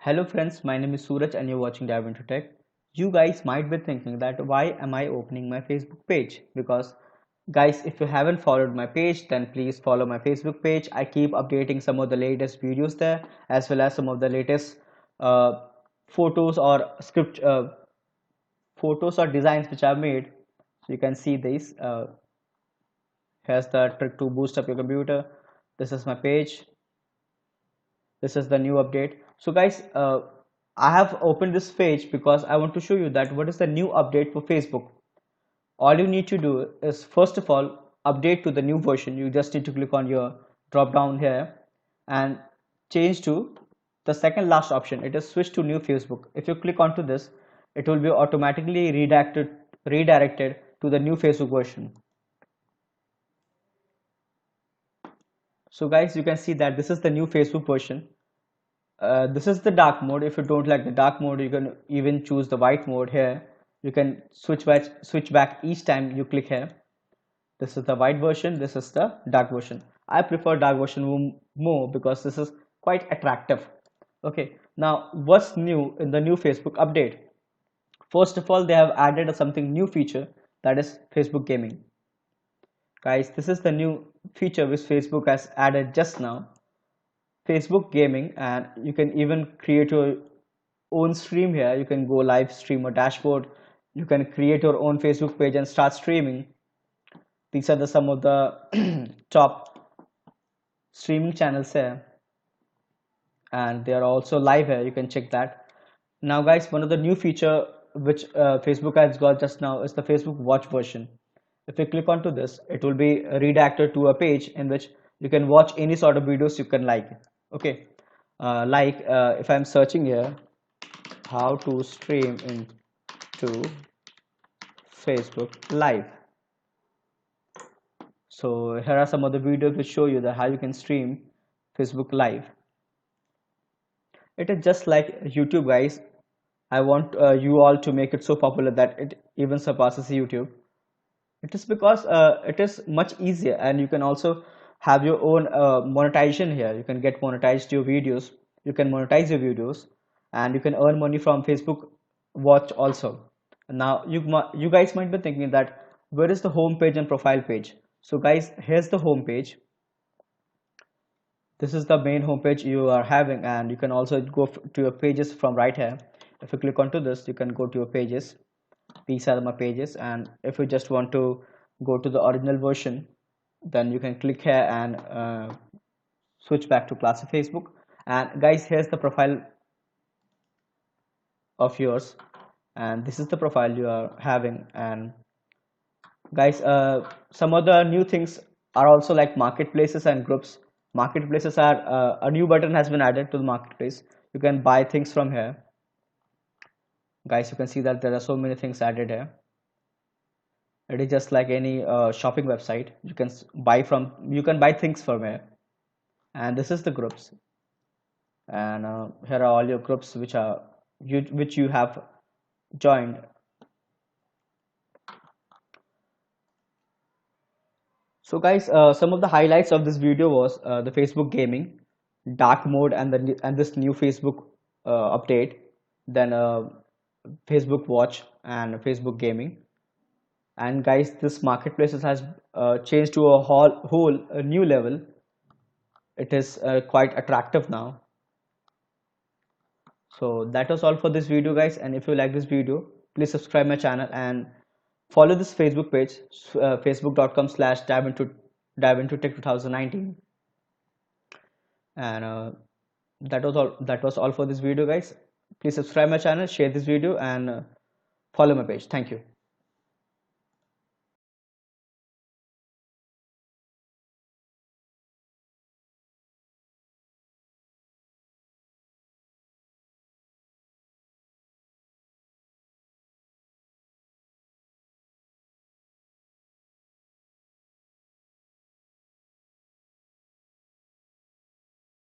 Hello friends, my name is Suraj and you're watching Dive into Tech. You guys might be thinking that why am I opening my Facebook page? Because guys, if you haven't followed my page, then please follow my Facebook page. I keep updating some of the latest videos there as well as some of the latest uh, photos or photos or designs which I've made. So you can see this. Here's the trick to boost up your computer. This is my page. This is the new update. So guys, I have opened this page because I want to show you that what is the new update for Facebook. All you need to do is first of all update to the new version. You just need to click on your drop down here and change to the second last option. It is switch to new Facebook. If you click onto this, it will be automatically redirected to the new Facebook version. So guys, you can see that this is the new Facebook version. This is the dark mode. If you don't like the dark mode, you can even choose the white mode here. You can switch back each time you click here. This is the white version. This is the dark version. I prefer dark version more because this is quite attractive. Okay, now what's new in the new Facebook update? First of all, they have added something new feature, that is Facebook gaming. Guys, this is the new feature which Facebook has added just now. Facebook gaming, and you can even create your own stream here. You can go live stream a dashboard. You can create your own Facebook page and start streaming. These are some of the top streaming channels here, and they are also live here. You can check that. Now guys, one of the new feature which Facebook has got just now is the Facebook watch version. If you click onto this, it will be redirected to a page in which you can watch any sort of videos you can like. Okay, if I'm searching here how to stream into Facebook live. So here are some of the videos which show you that how you can stream Facebook live. It is just like YouTube, guys. I want you all to make it so popular that it even surpasses YouTube. It is because it is much easier, and you can also have your own monetization here. You can get monetized your videos. You can monetize your videos, and you can earn money from Facebook Watch also. Now you guys might be thinking that where is the home page and profile page? So guys, here's the home page. This is the main home page you are having, and you can also go to your pages from right here. If you click onto this, you can go to your pages. These are my pages, and if you just want to go to the original version, then you can click here and switch back to classic Facebook. And guys, here's the profile of yours, and this is the profile you are having. And guys, some other new things are also like marketplaces and groups. Marketplaces are a new button has been added to the marketplace. You can buy things from here. Guys, you can see that there are so many things added here. It is just like any shopping website. You can buy things from here. And this is the groups, and here are all your groups which you have joined. So guys, some of the highlights of this video was the Facebook gaming, dark mode, and this new Facebook update, then Facebook watch and Facebook gaming. And guys, this marketplaces has changed to a whole a new level. It is quite attractive now. So that was all for this video, guys, and if you like this video, please subscribe my channel and follow this Facebook page, facebook.com/dive into tech 2019. And that was all for this video, guys. Please subscribe my channel, share this video, and follow my page. Thank you.